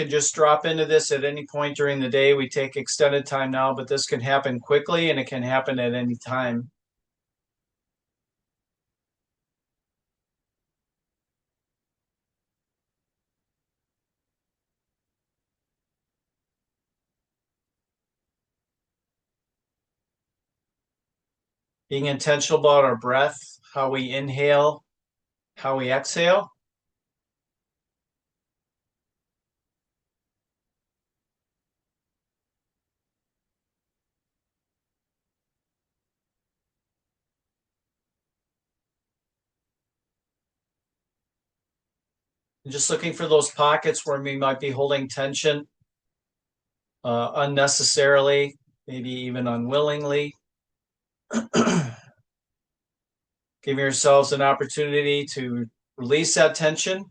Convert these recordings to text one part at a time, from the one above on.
can just drop into this at any point during the day. We take extended time now, but this can happen quickly and it can happen at any time. Being intentional about our breath, how we inhale, how we exhale. And just looking for those pockets where we might be holding tension unnecessarily, maybe even unwillingly. Give yourselves an opportunity to release that tension.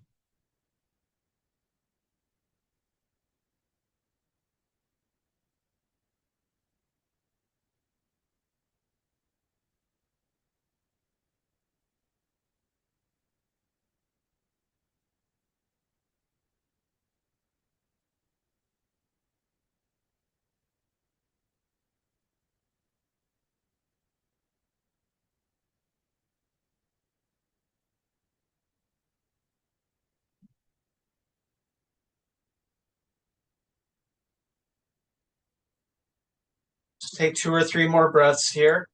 Just take 2 or 3 more breaths here.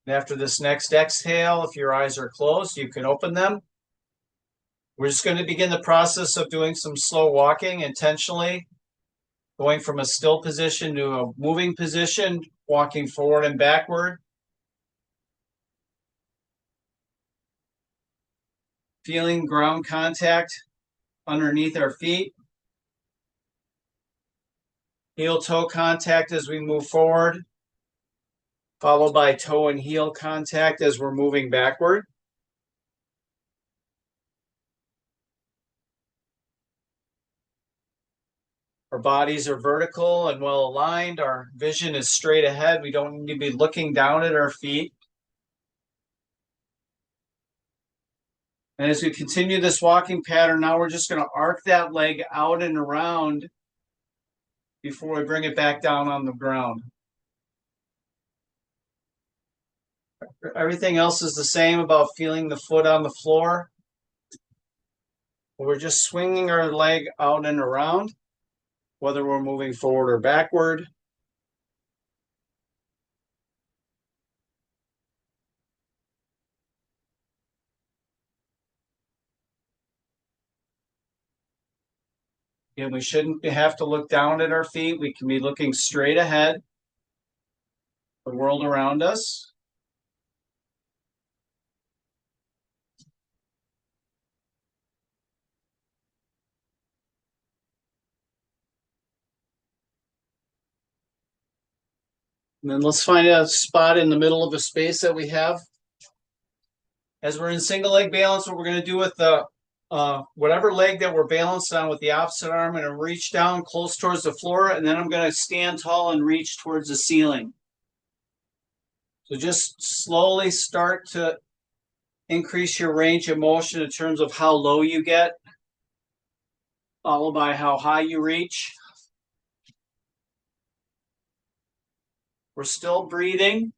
And after this next exhale, if your eyes are closed, you can open them. We're just going to begin the process of doing some slow walking intentionally, going from a still position to a moving position, walking forward and backward. Feeling ground contact underneath our feet. Heel-toe contact as we move forward, followed by toe and heel contact as we're moving backward. Our bodies are vertical and well aligned. Our vision is straight ahead. We don't need to be looking down at our feet. And as we continue this walking pattern, now we're just going to arc that leg out and around before we bring it back down on the ground. Everything else is the same about feeling the foot on the floor. We're just swinging our leg out and around, whether we're moving forward or backward. And we shouldn't have to look down at our feet. We can be looking straight ahead, the world around us. And then let's find a spot in the middle of a space that we have. As we're in single leg balance, what we're going to do with the whatever leg that we're balanced on with the opposite arm, I'm going to reach down close towards the floor, and then I'm going to stand tall and reach towards the ceiling. So just slowly start to increase your range of motion in terms of how low you get, followed by how high you reach. We're still breathing.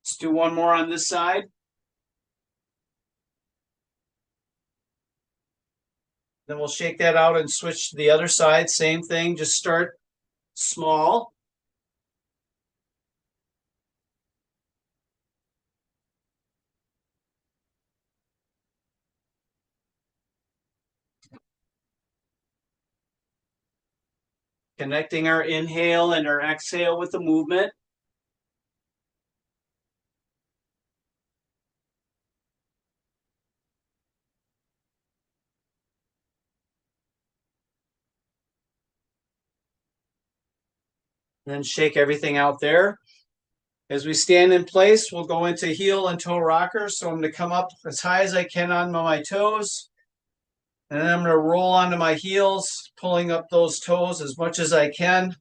Let's do one more on this side. Then we'll shake that out and switch to the other side. Same thing, just start small. Connecting our inhale and our exhale with the movement. Then shake everything out there. As we stand in place, we'll go into heel and toe rocker. So I'm going to come up as high as I can on my toes. And then I'm going to roll onto my heels, pulling up those toes as much as I can,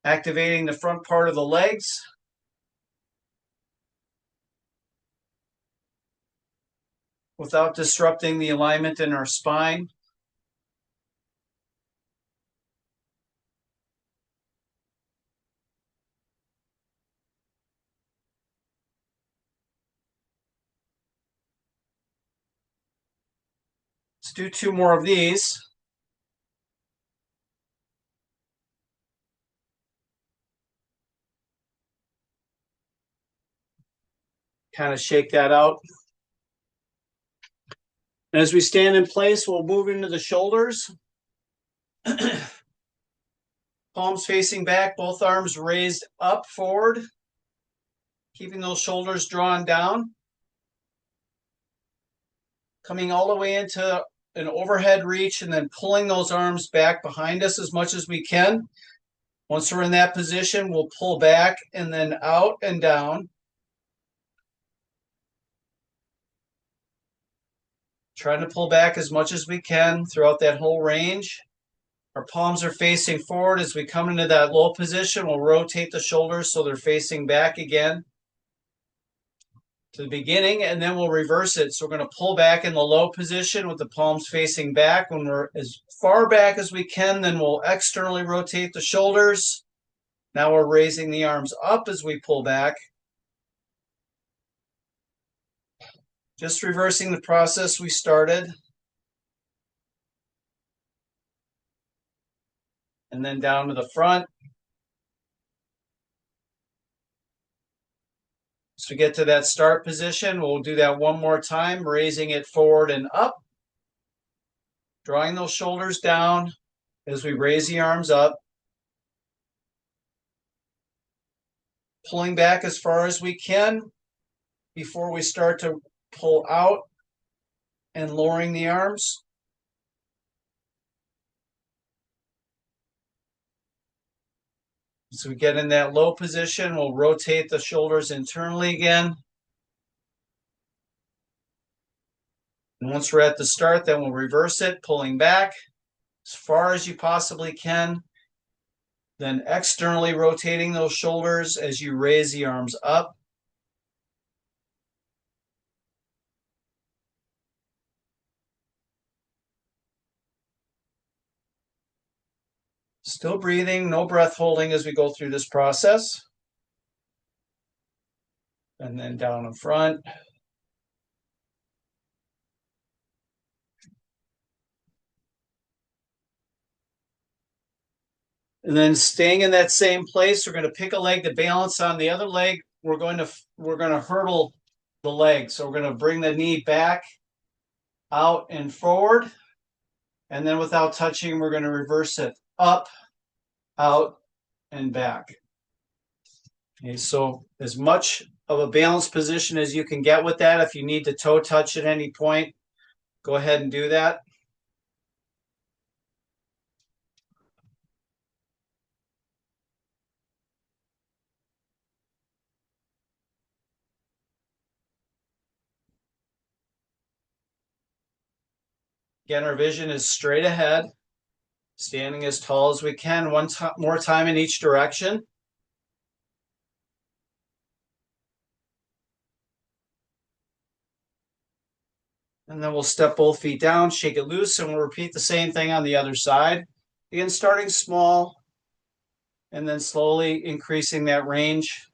activating the front part of the legs. Without disrupting the alignment in our spine. Let's do 2 more of these. Kind of shake that out. And as we stand in place, we'll move into the shoulders. Palms facing back, both arms raised up forward, keeping those shoulders drawn down. Coming all the way into an overhead reach and then pulling those arms back behind us as much as we can. Once we're in that position, we'll pull back and then out and down. Trying to pull back as much as we can throughout that whole range. Our palms are facing forward. As we come into that low position, we'll rotate the shoulders so they're facing back again to the beginning, and then we'll reverse it. So we're going to pull back in the low position with the palms facing back. When we're as far back as we can, then we'll externally rotate the shoulders. Now we're raising the arms up as we pull back. Just reversing the process we started. And then down to the front. So we get to that start position, we'll do that one more time, raising it forward and up. Drawing those shoulders down as we raise the arms up. Pulling back as far as we can before we start to pull out and lowering the arms. So we get in that low position, we'll rotate the shoulders internally again. And once we're at the start, then we'll reverse it, pulling back as far as you possibly can. Then externally rotating those shoulders as you raise the arms up. Still breathing, no breath holding as we go through this process. And then down in front. And then staying in that same place, we're going to pick a leg to balance on. The other leg, we're going to hurdle the leg. So we're going to bring the knee back, out and forward. And then without touching, we're going to reverse it up, out, and back. Okay, so as much of a balanced position as you can get with that. If you need to toe touch at any point, go ahead and do that. Again, our vision is straight ahead, standing as tall as we can. One more time in each direction. And then we'll step both feet down, shake it loose, and we'll repeat the same thing on the other side. Again, starting small and then slowly increasing that range.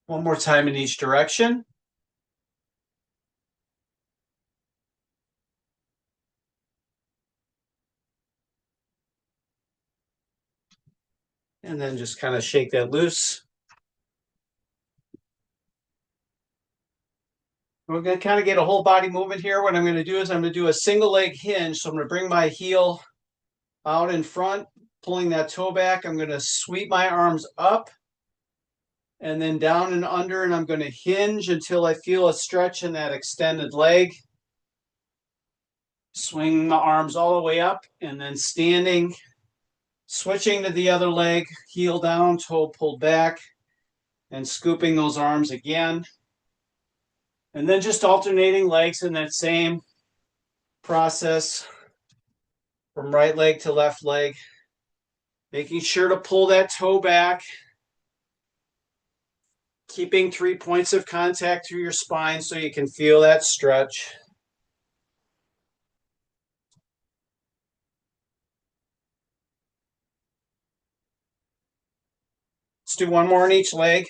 One more time in each direction. And then just kind of shake that loose. We're going to kind of get a whole body movement here. What I'm going to do is I'm going to do a single leg hinge. So I'm going to bring my heel out in front, pulling that toe back. I'm going to sweep my arms up and then down and under, and I'm going to hinge until I feel a stretch in that extended leg. Swing my arms all the way up and then standing, switching to the other leg, heel down, toe pulled back, and scooping those arms again. And then just alternating legs in that same process from right leg to left leg, making sure to pull that toe back, keeping 3 points of contact through your spine so you can feel that stretch. Let's do one more in each leg.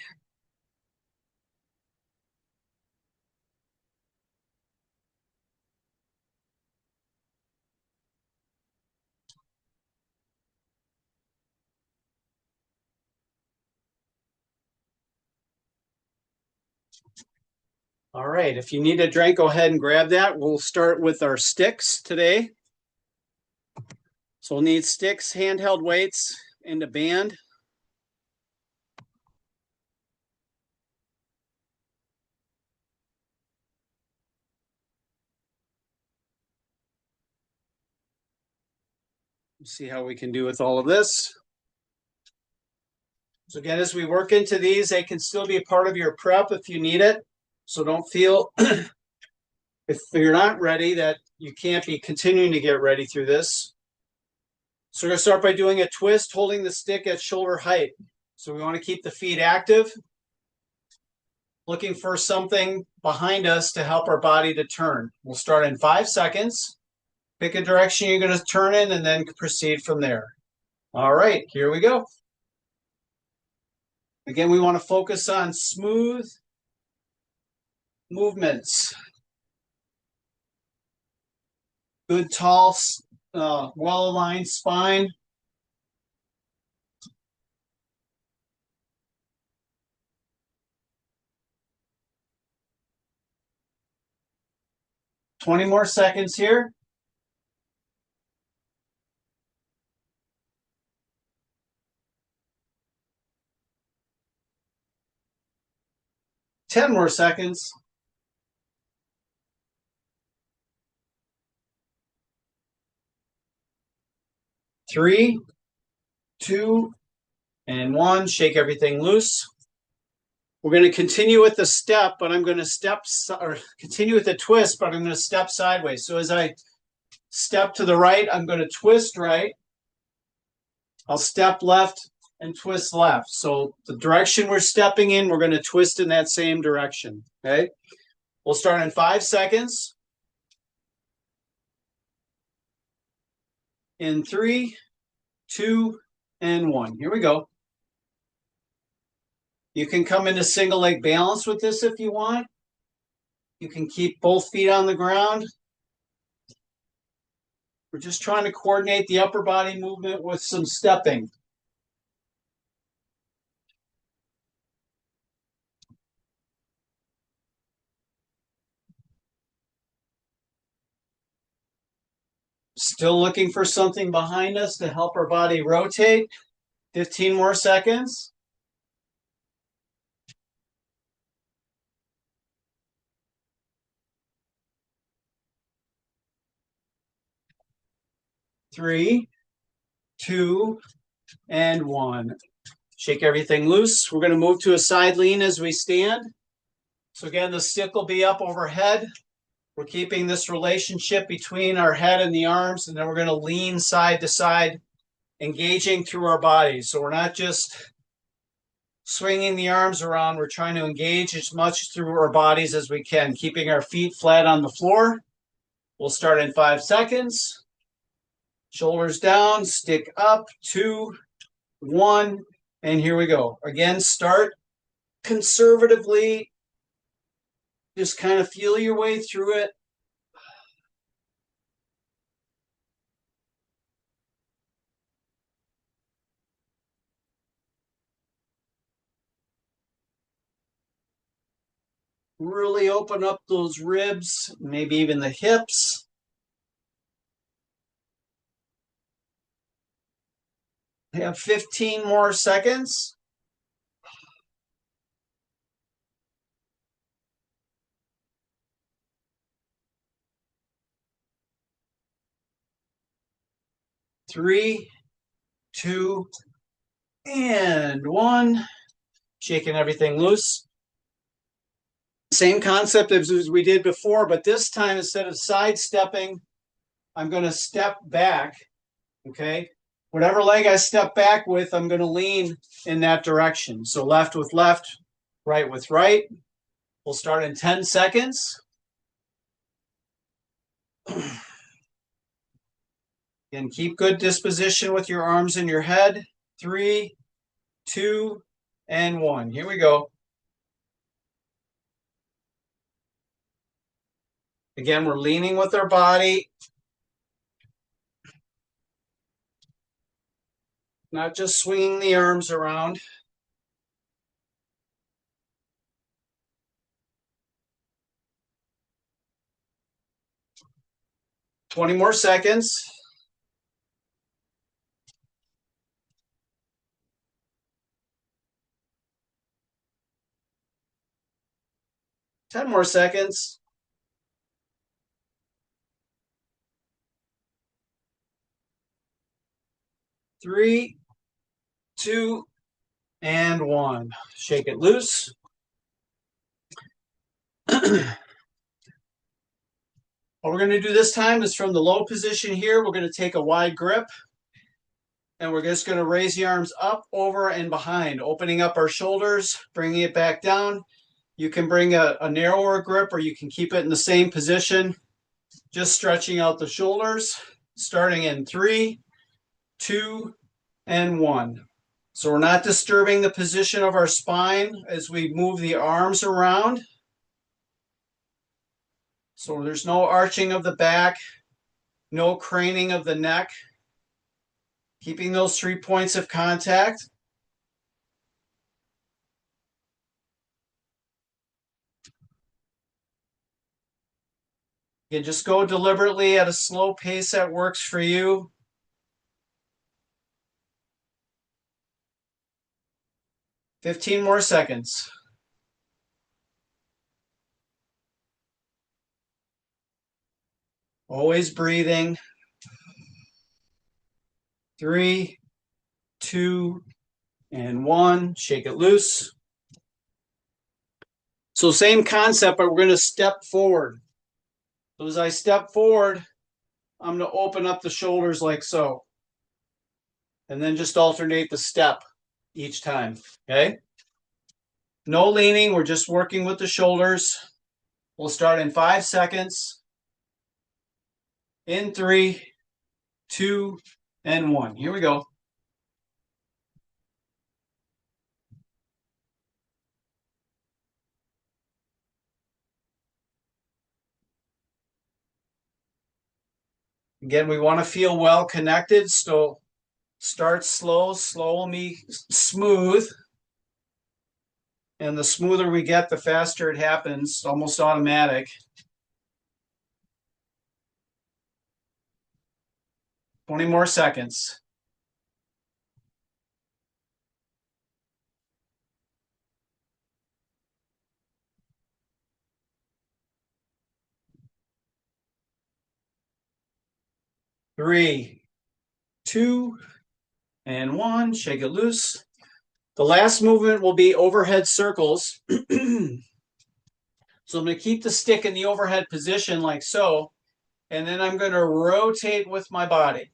All right, if you need a drink, go ahead and grab that. We'll start with our sticks today. So we'll need sticks, handheld weights, and a band. Let's see how we can do with all of this. So again, as we work into these, they can still be a part of your prep if you need it. So don't feel, if you're not ready, that you can't be continuing to get ready through this. So we're going to start by doing a twist, holding the stick at shoulder height. So we want to keep the feet active, looking for something behind us to help our body to turn. We'll start in 5 seconds. Pick a direction you're going to turn in and then proceed from there. All right, here we go. Again, we want to focus on smooth movements. Good, tall, well-aligned spine. Twenty more seconds here. Ten more seconds. 3, 2, and 1. Shake everything loose. We're going to continue with the step, but I'm going to continue with the twist, but I'm going to step sideways. So as I step to the right, I'm going to twist right. I'll step left and twist left. So the direction we're stepping in, we're going to twist in that same direction. Okay. We'll start in 5 seconds. In 3, 2, and 1. Here we go. You can come into single leg balance with this if you want. You can keep both feet on the ground. We're just trying to coordinate the upper body movement with some stepping. Still looking for something behind us to help our body rotate. 15 more seconds. 3, 2, and 1. Shake everything loose. We're going to move to a side lean as we stand. So again, the stick will be up overhead. We're keeping this relationship between our head and the arms, and then we're going to lean side to side, engaging through our bodies. So we're not just swinging the arms around. We're trying to engage as much through our bodies as we can, keeping our feet flat on the floor. We'll start in 5 seconds. Shoulders down, stick up, 2, 1, and here we go. Again, start conservatively. Just kind of feel your way through it. Really open up those ribs, maybe even the hips. We have 15 more seconds. Three, two, and one. Shaking everything loose. Same concept as we did before, but this time instead of sidestepping, I'm going to step back. Okay. Whatever leg I step back with, I'm going to lean in that direction. So left with left, right with right. We'll start in 10 seconds. And keep good disposition with your arms and your head. 3, 2, and 1. Here we go. Again, we're leaning with our body. Not just swinging the arms around. Twenty more seconds. Ten more seconds. 3, 2, and 1. Shake it loose. What we're going to do this time is from the low position here, we're going to take a wide grip. And we're just going to raise the arms up, over, and behind, opening up our shoulders, bringing it back down. You can bring a narrower grip or you can keep it in the same position, just stretching out the shoulders, starting in 3, 2, and 1. So we're not disturbing the position of our spine as we move the arms around. So there's no arching of the back, no craning of the neck. Keeping those 3 points of contact. You just go deliberately at a slow pace that works for you. Fifteen more seconds. Always breathing. 3, 2, and 1. Shake it loose. So same concept, but we're going to step forward. So as I step forward, I'm going to open up the shoulders like so. And then just alternate the step each time. Okay? No leaning. We're just working with the shoulders. We'll start in 5 seconds. In 3, 2, and 1. Here we go. Again, we want to feel well connected, so start slow. Slow will be smooth. And the smoother we get, the faster it happens, almost automatic. 20 more seconds. 3, 2, and 1. Shake it loose. The last movement will be overhead circles. So I'm going to keep the stick in the overhead position like so, and then I'm going to rotate with my body.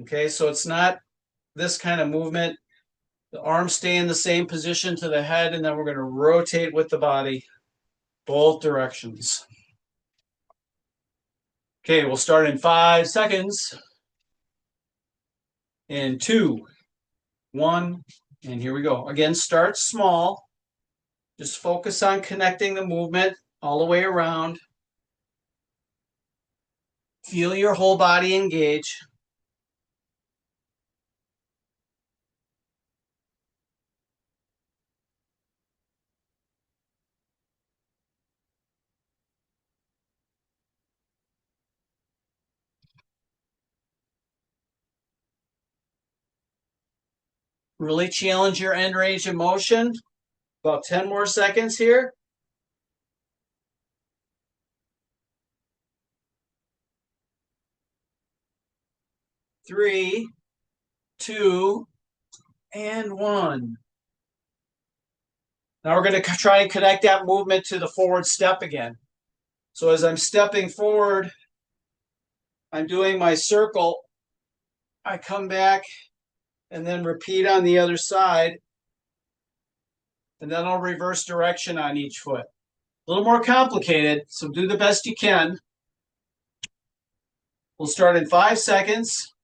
Okay, so it's not this kind of movement. The arms stay in the same position to the head, and then we're going to rotate with the body both directions. Okay, we'll start in 5 seconds. In 2, 1, and here we go. Again, start small. Just focus on connecting the movement all the way around. Feel your whole body engage. Really challenge your end range of motion. About 10 more seconds here. 3, 2, and 1. Now we're going to try and connect that movement to the forward step again. So as I'm stepping forward, I'm doing my circle. I come back and then repeat on the other side. And then I'll reverse direction on each foot. A little more complicated, so do the best you can. We'll start in 5 seconds.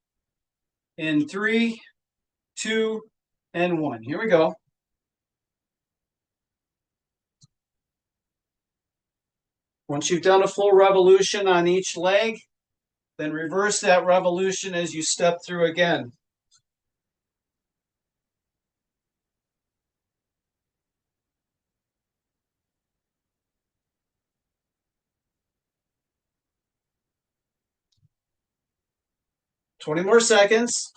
In 3, 2, and 1. Here we go. Once you've done a full revolution on each leg, then reverse that revolution as you step through again. "20 more seconds.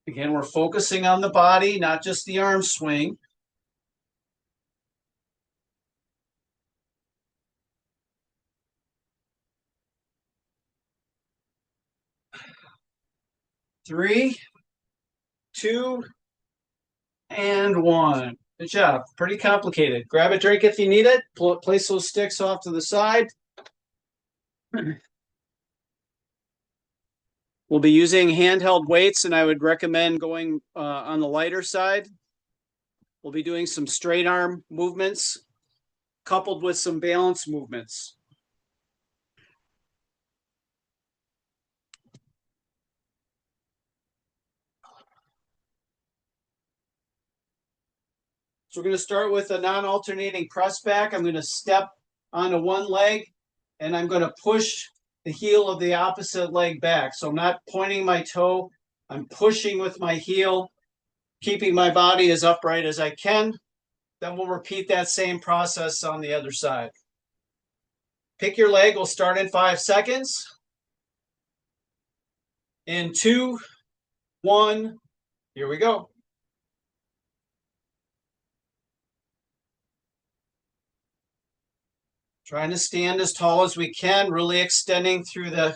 Again, we're focusing on the body, not just the arm swing. 3, 2, and 1. Good job. Pretty complicated. Grab a drink if you need it. Place those sticks off to the side. We'll be using handheld weights, and I would recommend going on the lighter side. We'll be doing some straight arm movements coupled with some balance movements. So we're going to start with a non-alternating press back. I'm going to step onto one leg, and I'm going to push the heel of the opposite leg back. So I'm not pointing my toe. I'm pushing with my heel, keeping my body as upright as I can. Then we'll repeat that same process on the other side. Pick your leg. We'll start in 5 seconds. In 2, 1, here we go. Trying to stand as tall as we can, really extending through the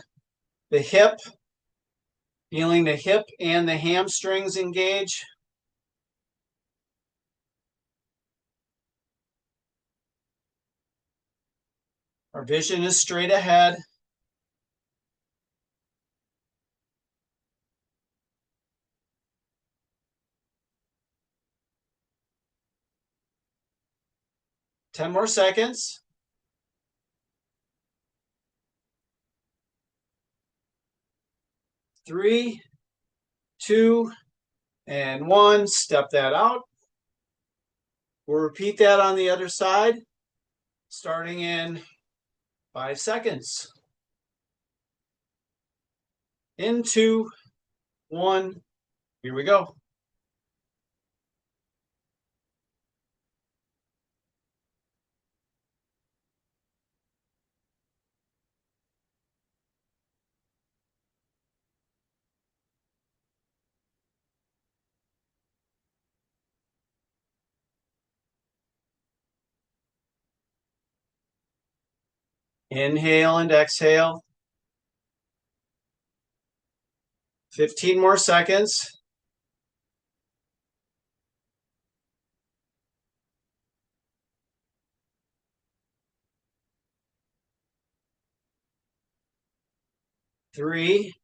hip, feeling the hip and the hamstrings engage. Our vision is straight ahead. Ten more seconds. 3, 2, and 1. Step that out. We'll repeat that on the other side, starting in 5 seconds. In 2, 1, here we go. Inhale and exhale. 15 more seconds. 3,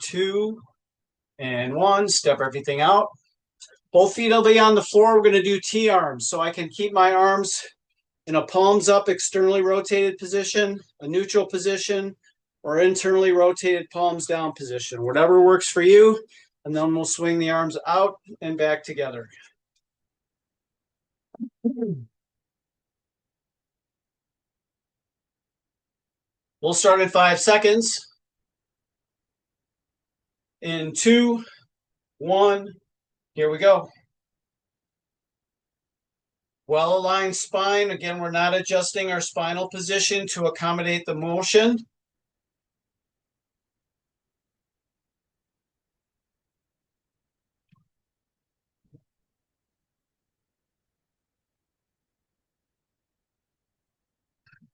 2, and 1. Step everything out. Both feet will be on the floor. We're going to do T-arms. So I can keep my arms in a palms up, externally rotated position, a neutral position, or internally rotated palms down position. Whatever works for you. And then we'll swing the arms out and back together. We'll start in 5 seconds. In 2, 1, here we go. Well-aligned spine. Again, we're not adjusting our spinal position to accommodate the motion.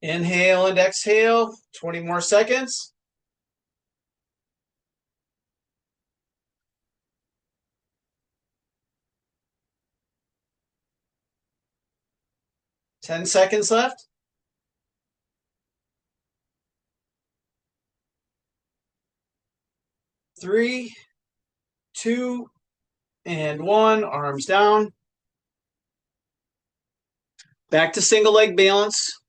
Inhale and exhale, 20 more seconds. Ten seconds left. 3, 2, and 1. Arms down. Back to single leg balance.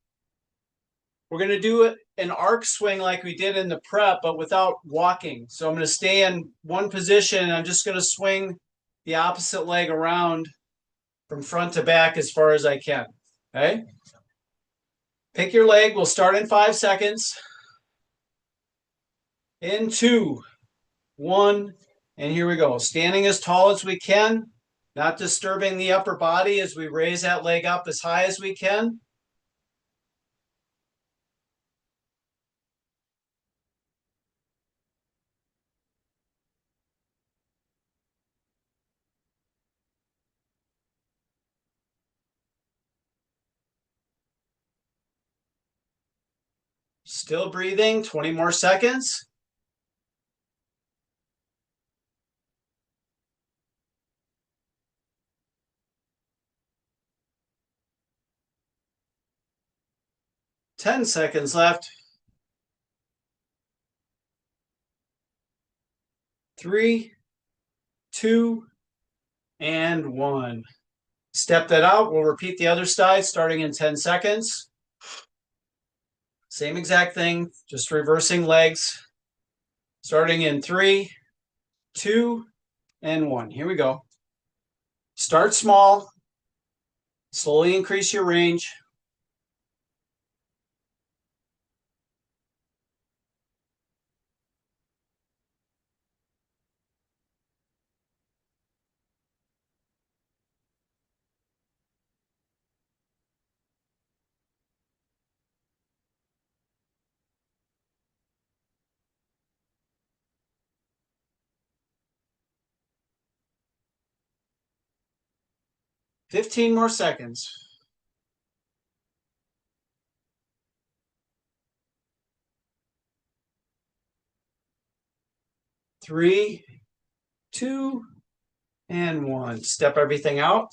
We're going to do an arc swing like we did in the prep, but without walking. So I'm going to stay in one position and I'm just going to swing the opposite leg around from front to back as far as I can. Okay? Pick your leg. We'll start in 5 seconds. In 2, 1, and here we go. Standing as tall as we can, not disturbing the upper body as we raise that leg up as high as we can. Still breathing, 20 more seconds. Ten seconds left. 3, 2, and 1. Step that out. We'll repeat the other side starting in 10 seconds. Same exact thing, just reversing legs. Starting in 3, 2, and 1. Here we go. Start small. Slowly increase your range. Fifteen more seconds. 3, 2, and 1. Step everything out.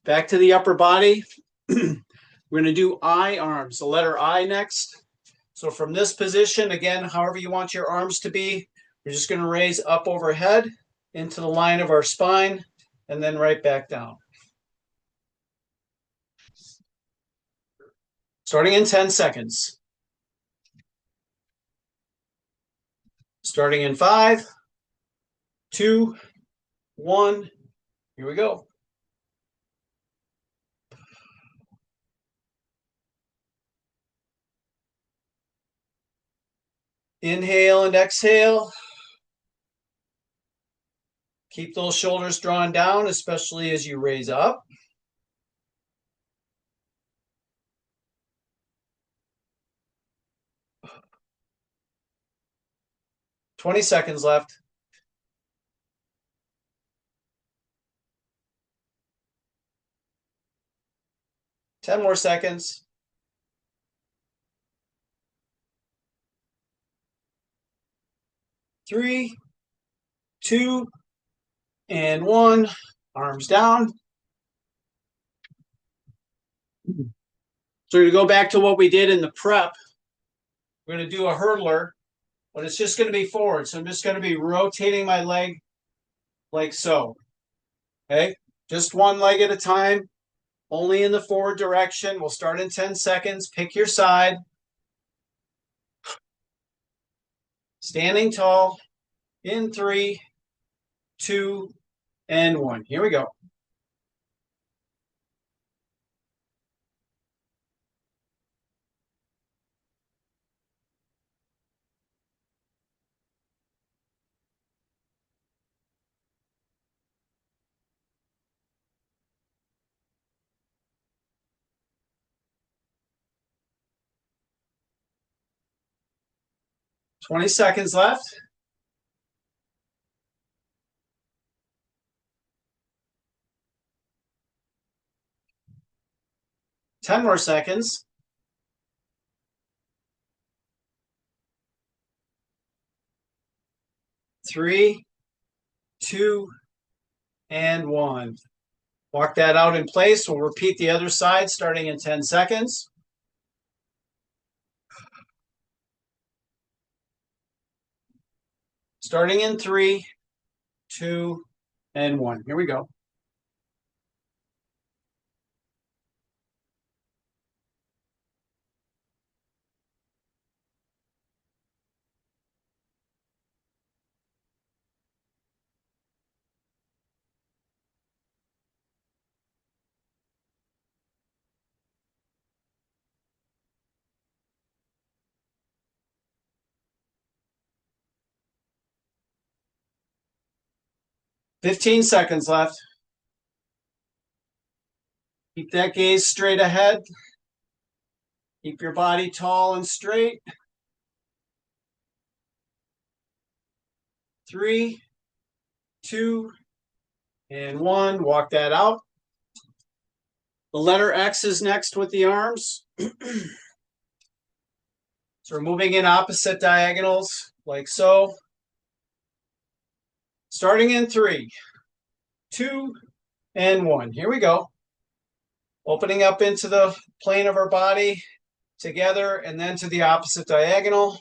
Back to the upper body. We're going to do I arms, the letter I next. So from this position, again, however you want your arms to be, we're just going to raise up overhead into the line of our spine and then right back down. Starting in 10 seconds. Starting in 5, 2, 1. Here we go. Inhale and exhale. Keep those shoulders drawn down, especially as you raise up. Twenty seconds left. 10 more seconds. 3, 2, and 1. Arms down. So we're going to go back to what we did in the prep. We're going to do a hurdler, but it's just going to be forward. So I'm just going to be rotating my leg like so. Okay? Just one leg at a time, only in the forward direction. We'll start in 10 seconds. Pick your side. Standing tall in 3, 2, and 1. Here we go. Twenty seconds left. 10 more seconds. 3, 2, and 1. Walk that out in place. We'll repeat the other side starting in 10 seconds. Starting in 3, 2, and 1. Here we go. "15 seconds left. Keep that gaze straight ahead. Keep your body tall and straight. 3, 2, and 1. Walk that out. The letter X is next with the arms. So we're moving in opposite diagonals, like so. Starting in 3, 2, and 1. Here we go. Opening up into the plane of our body together and then to the opposite diagonal.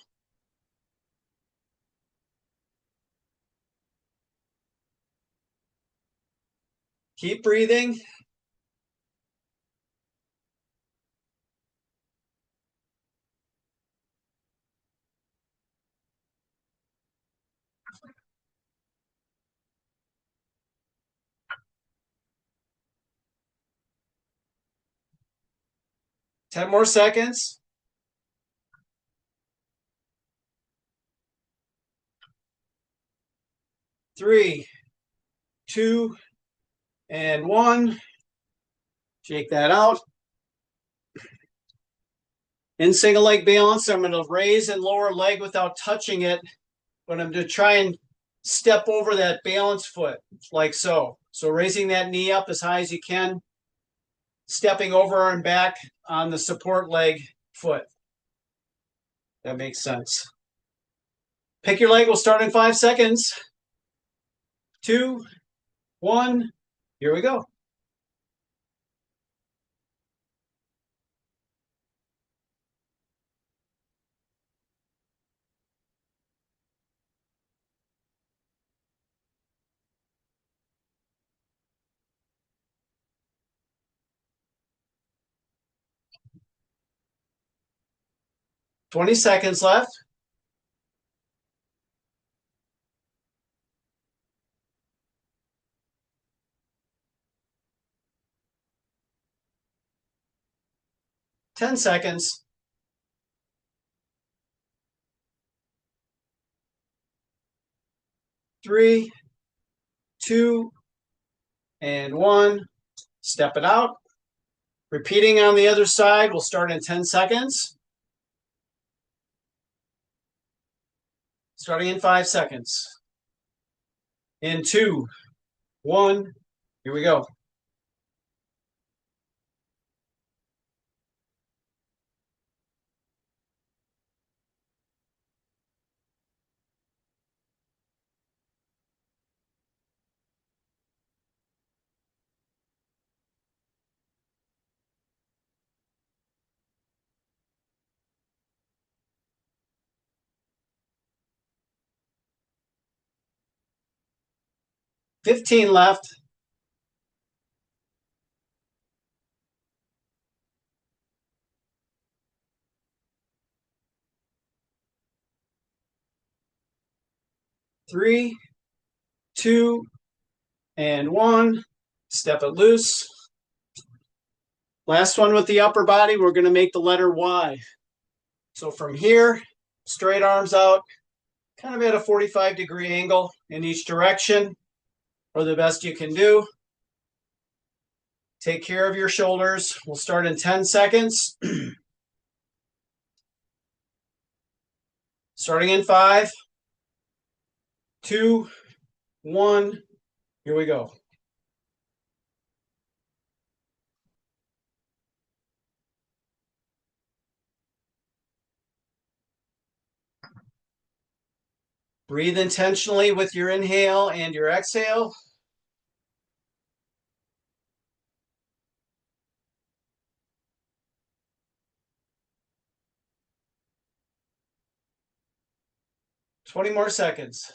Keep breathing. Ten more seconds. 3, 2, and 1. Shake that out. In single leg balance, I'm going to raise and lower leg without touching it, but I'm going to try and step over that balance foot, like so. So raising that knee up as high as you can, stepping over and back on the support leg foot. That makes sense. Pick your leg. We'll start in 5 seconds. 2, 1. Here we go. "20 seconds left. 10 seconds. 3, 2, and 1. Step it out. Repeating on the other side. We'll start in 10 seconds. Starting in 5 seconds. In 2, 1. Here we go. "15 left. 3, 2, and 1. Step it loose. Last one with the upper body, we're going to make the letter Y. So from here, straight arms out, kind of at a 45-degree angle in each direction, or the best you can do. Take care of your shoulders. We'll start in 10 seconds. Starting in 5, 2, 1. Here we go. Breathe intentionally with your inhale and your exhale. Twenty more seconds.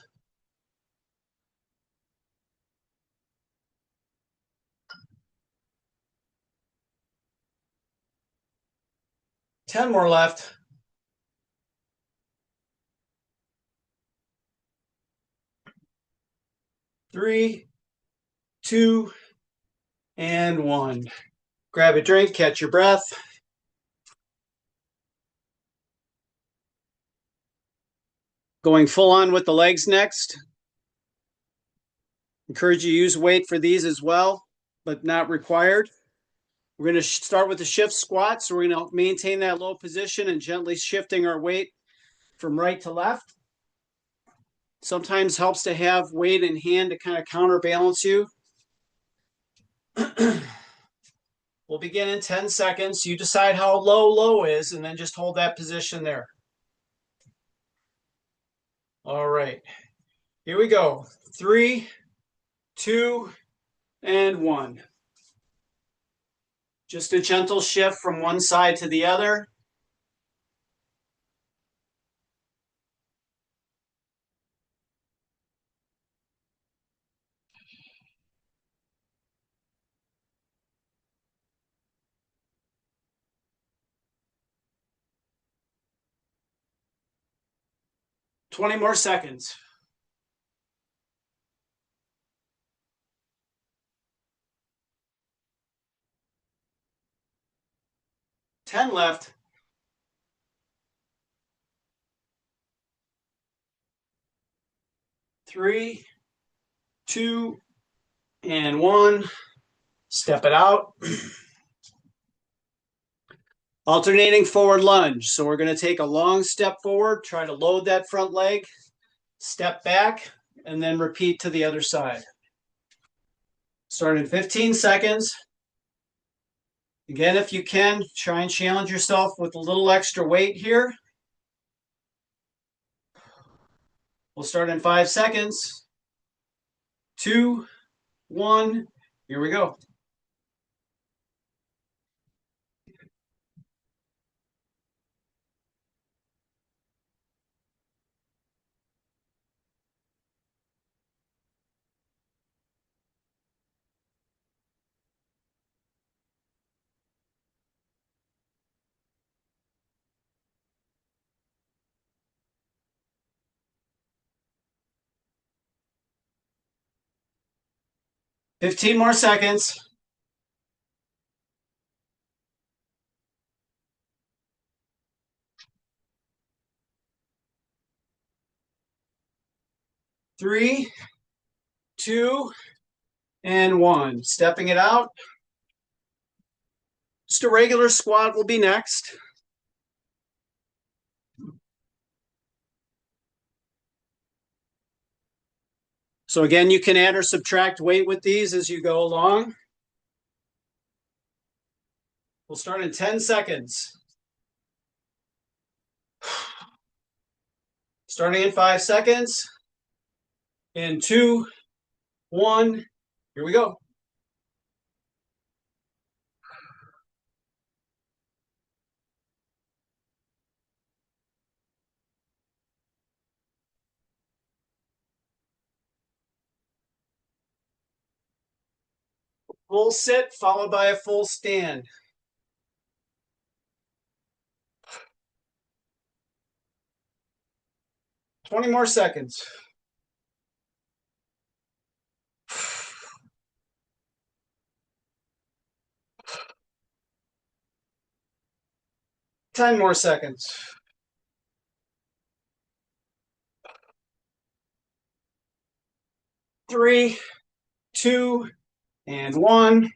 10 more left. 3, 2, and 1. Grab a drink, catch your breath. Going full on with the legs next. Encourage you to use weight for these as well, but not required. We're going to start with the shift squat. So we're going to maintain that low position and gently shifting our weight from right to left. Sometimes helps to have weight in hand to kind of counterbalance you. We'll begin in 10 seconds. You decide how low is, and then just hold that position there. All right, here we go. 3, 2, and 1. Just a gentle shift from one side to the other. Twenty more seconds. 10 left. 3, 2, and 1. Step it out. Alternating forward lunge. So we're going to take a long step forward, try to load that front leg, step back, and then repeat to the other side. Start in 15 seconds. Again, if you can, try and challenge yourself with a little extra weight here. We'll start in 5 seconds. 2, 1, here we go. Fifteen more seconds. 3, 2, and 1. Stepping it out. Just a regular squat will be next. So again, you can add or subtract weight with these as you go along. We'll start in 10 seconds. Starting in 5 seconds. In 2, 1, here we go. Full sit followed by a full stand. Twenty more seconds. 10 more seconds. 3, 2, and 1.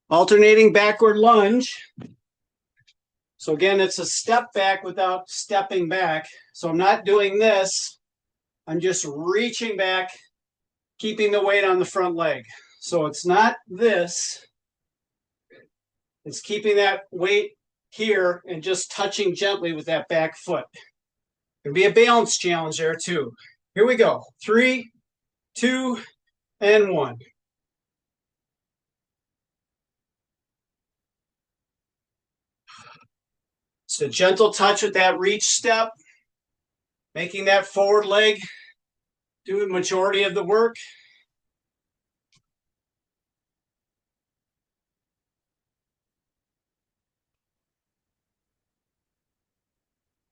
Alternating backward lunge. So again, it's a step back without stepping back. So I'm not doing this. I'm just reaching back, keeping the weight on the front leg. So it's not this. It's keeping that weight here and just touching gently with that back foot. It'll be a balance challenge there too. Here we go. 3, 2, and 1. It's a gentle touch with that reach step, making that forward leg do the majority of the work.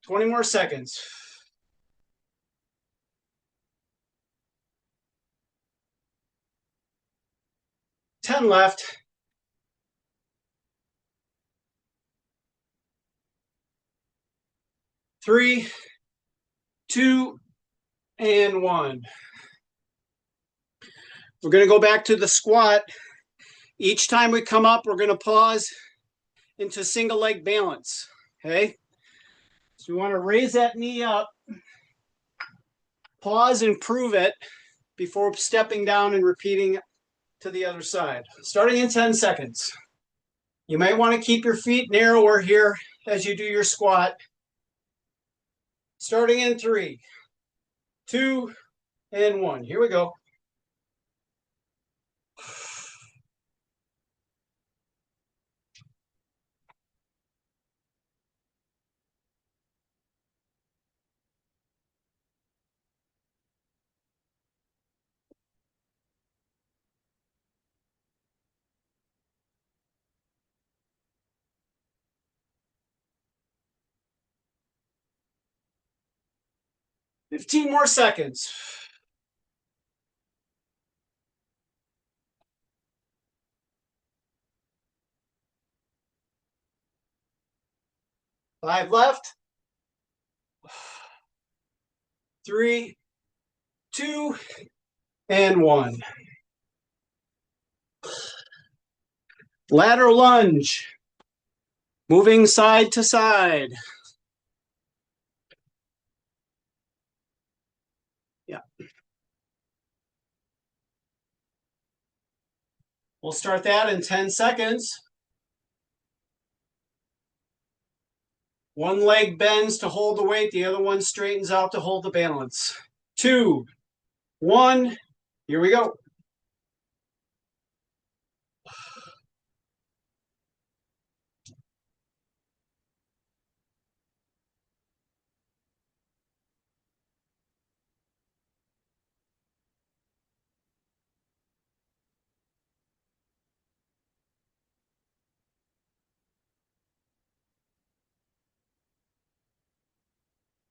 Twenty more seconds. 10 left. 3, 2, and 1. We're going to go back to the squat. Each time we come up, we're going to pause into single leg balance. Okay? So we want to raise that knee up, pause and prove it before stepping down and repeating to the other side. Starting in 10 seconds. You might want to keep your feet narrower here as you do your squat. Starting in 3, 2, and 1. Here we go. Fifteen more seconds. 5 left. 3, 2, and 1. Lateral lunge. Moving side to side. Yeah. We'll start that in 10 seconds. One leg bends to hold the weight, the other one straightens out to hold the balance. 2, 1, here we go.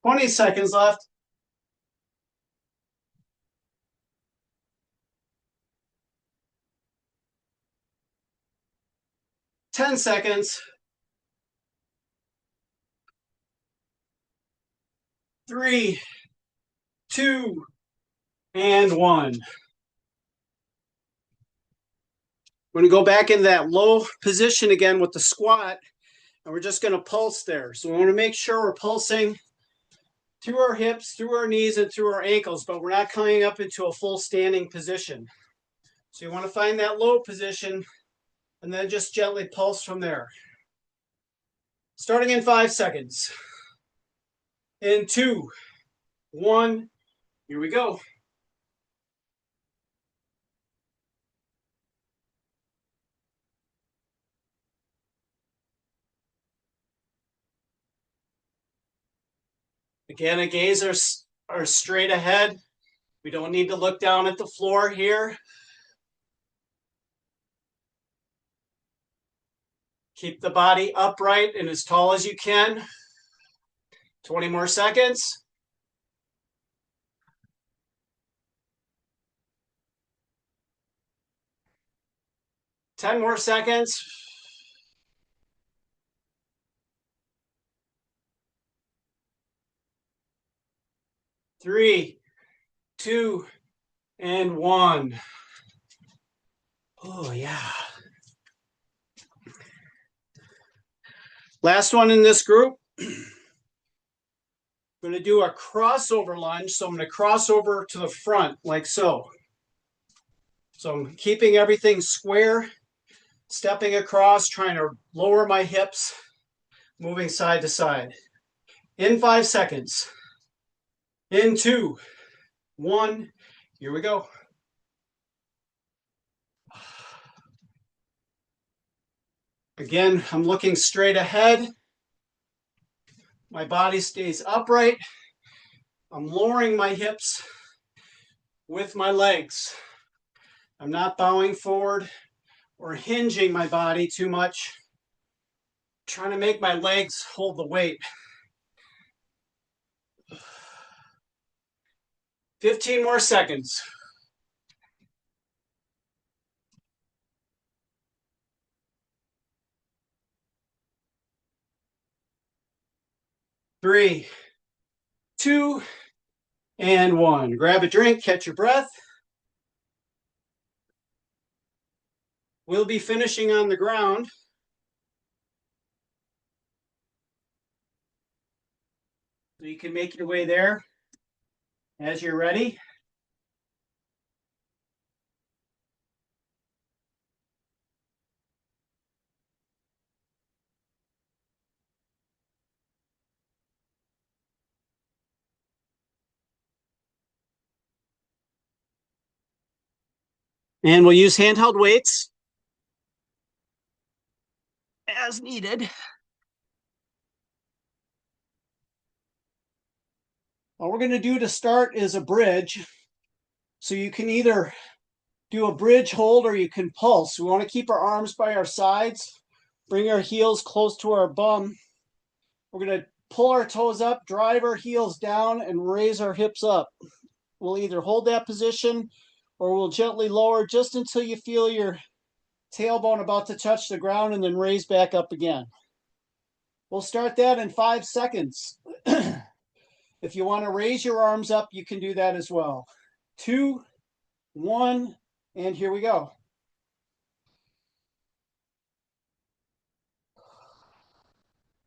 Twenty seconds left. 10 seconds. 3, 2, and 1. We're going to go back in that low position again with the squat, and we're just going to pulse there. So we want to make sure we're pulsing through our hips, through our knees, and through our ankles, but we're not coming up into a full standing position. So you want to find that low position and then just gently pulse from there. Starting in 5 seconds. In 2, 1, here we go. Again, our gaze are straight ahead. We don't need to look down at the floor here. Keep the body upright and as tall as you can. 20 more seconds. 10 more seconds. 3, 2, and 1. Oh, yeah. Last one in this group. I'm going to do a crossover lunge. So I'm going to cross over to the front like so. So I'm keeping everything square, stepping across, trying to lower my hips moving side to side. In 5 seconds. In 2, 1, here we go. Again, I'm looking straight ahead. My body stays upright. I'm lowering my hips with my legs. I'm not bowing forward or hinging my body too much. Trying to make my legs hold the weight. 15 more seconds. Three, 2, and 1. Grab a drink, catch your breath. We'll be finishing on the ground. So you can make your way there as you're ready. And we'll use handheld weights as needed. What we're going to do to start is a bridge. So you can either do a bridge hold or you can pulse. We want to keep our arms by our sides, bring our heels close to our bum. We're going to pull our toes up, drive our heels down, and raise our hips up. We'll either hold that position or we'll gently lower just until you feel your tailbone about to touch the ground and then raise back up again. We'll start that in 5 seconds. If you want to raise your arms up, you can do that as well. 2, 1, and here we go.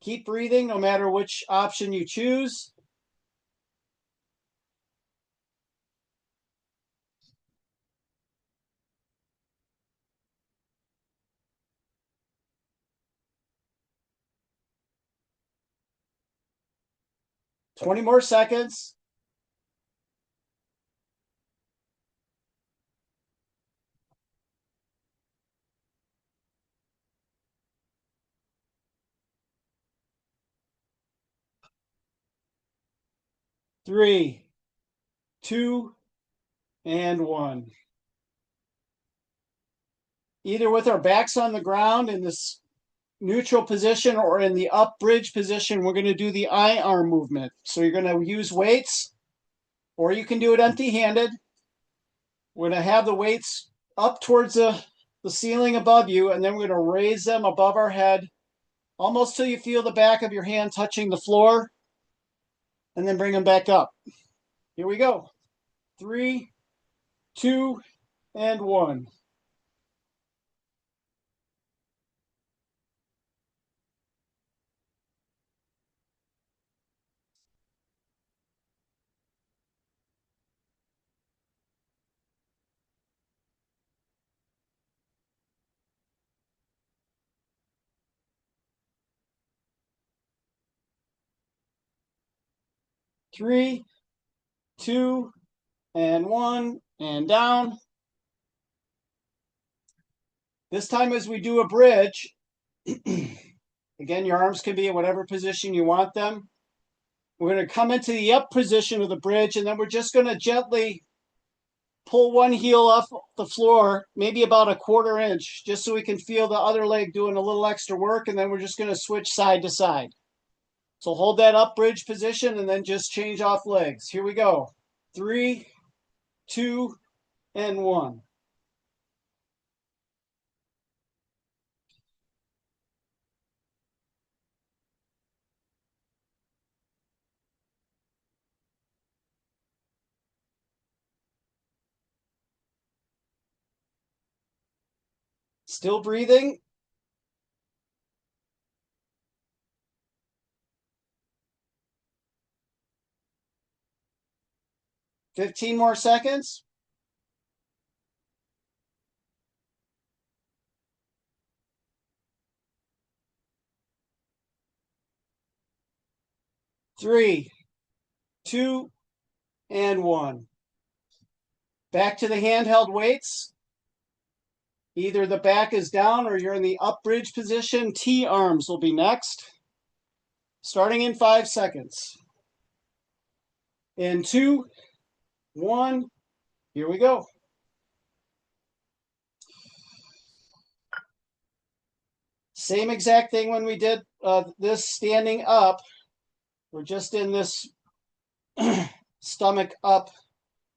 Keep breathing no matter which option you choose. Twenty more seconds. Three, 2, and 1. Either with our backs on the ground in this neutral position or in the up bridge position, we're going to do the I arm movement. So you're going to use weights, or you can do it empty-handed. We're going to have the weights up towards the ceiling above you, and then we're going to raise them above our head, almost till you feel the back of your hand touching the floor, and then bring them back up. Here we go. 3, 2, and 1. Three, 2, and 1, and down. This time as we do a bridge, again, your arms can be in whatever position you want them. We're going to come into the up position of the bridge, and then we're just going to gently pull one heel off the floor, maybe about a 1/4 inch, just so we can feel the other leg doing a little extra work, and then we're just going to switch side to side. So hold that up bridge position and then just change off legs. Here we go. 3, 2, and 1. Still breathing. 15 more seconds. 3, 2, and 1. Back to the handheld weights. Either the back is down or you're in the up bridge position. T arms will be next. Starting in 5 seconds. In 2, 1, here we go. Same exact thing when we did this standing up. We're just in this stomach up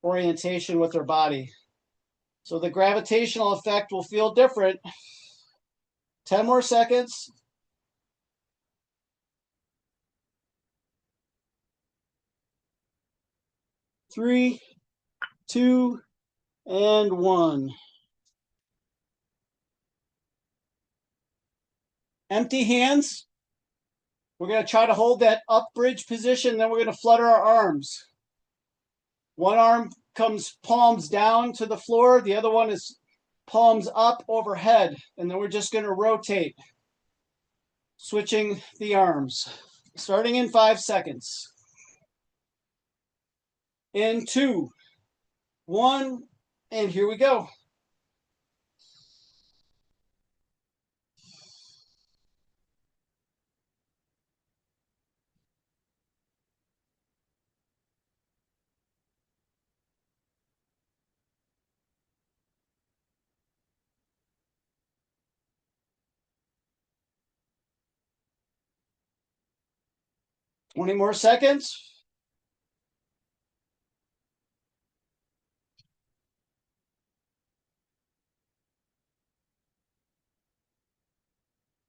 orientation with our body. So the gravitational effect will feel different. 10 more seconds. 3, 2, and 1. Empty hands. We're going to try to hold that up bridge position, then we're going to flutter our arms. One arm comes palms down to the floor, the other one is palms up overhead, and then we're just going to rotate, switching the arms. Starting in 5 seconds. In 2, 1, and here we go. Twenty more seconds.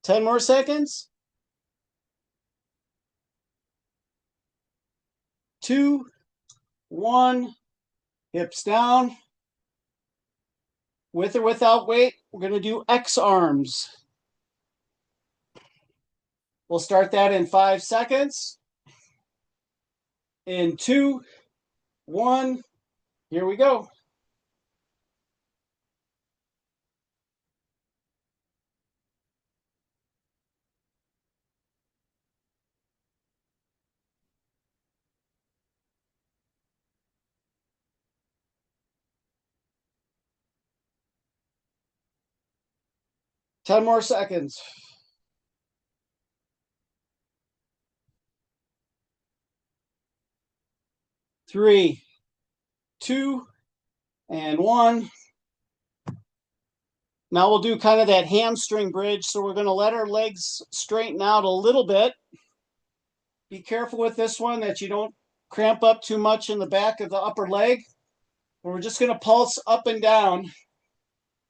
10 more seconds. 2, 1, hips down. With or without weight, we're going to do X arms. We'll start that in 5 seconds. In 2, 1, here we go. Ten more seconds. 3, 2, and 1. Now we'll do kind of that hamstring bridge. So we're going to let our legs straighten out a little bit. Be careful with this one that you don't cramp up too much in the back of the upper leg. We're just going to pulse up and down,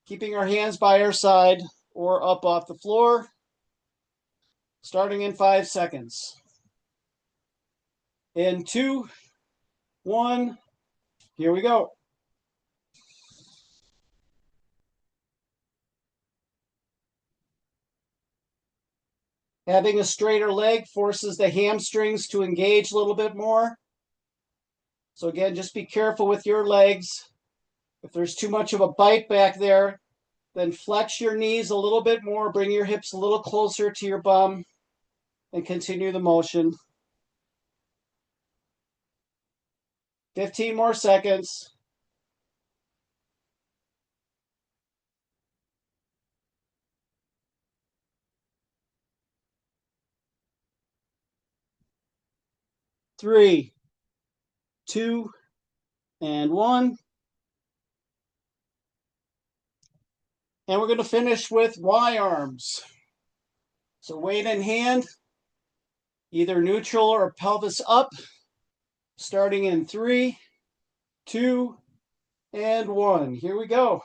keeping our hands by our side or up off the floor. Starting in 5 seconds. In 2, 1, here we go. Having a straighter leg forces the hamstrings to engage a little bit more. So again, just be careful with your legs. If there's too much of a bite back there, then flex your knees a little bit more, bring your hips a little closer to your bum, and continue the motion. 15 more seconds. 3, 2, and 1. And we're going to finish with Y arms. So weight in hand, either neutral or pelvis up, starting in 3, 2, and 1. Here we go.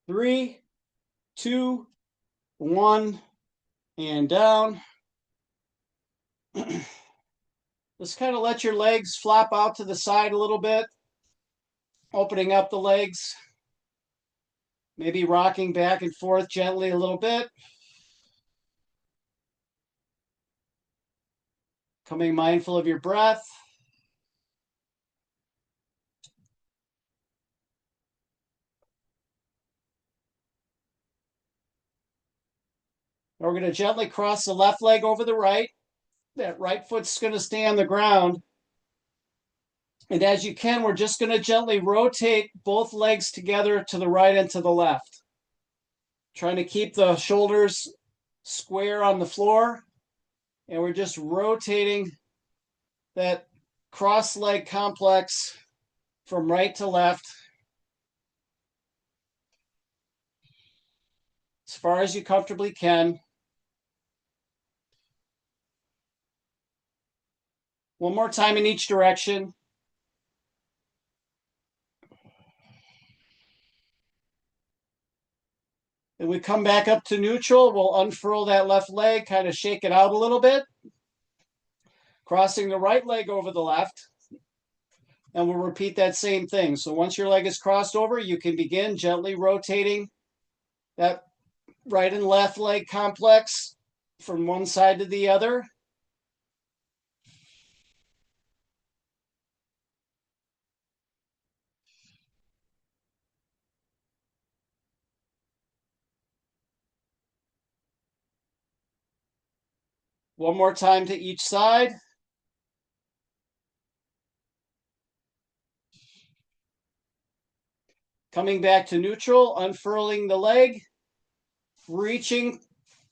Three, 2, 1, and down. Just kind of let your legs flop out to the side a little bit. Opening up the legs, maybe rocking back and forth gently a little bit. Becoming mindful of your breath. We're going to gently cross the left leg over the right. That right foot's going to stay on the ground. And as you can, we're just going to gently rotate both legs together to the right and to the left. Trying to keep the shoulders square on the floor. And we're just rotating that cross leg complex from right to left as far as you comfortably can. One more time in each direction. And we come back up to neutral. We'll unfurl that left leg, kind of shake it out a little bit. Crossing the right leg over the left. And we'll repeat that same thing. So once your leg is crossed over, you can begin gently rotating that right and left leg complex from one side to the other. One more time to each side. Coming back to neutral, unfurling the leg, reaching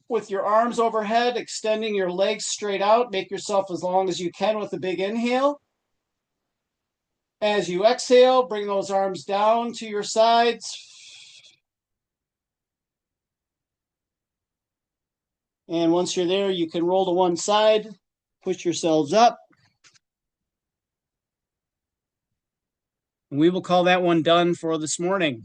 with your arms overhead, extending your legs straight out. Make yourself as long as you can with a big inhale. As you exhale, bring those arms down to your sides. And once you're there, you can roll to one side, push yourselves up. And we will call that one done for this morning.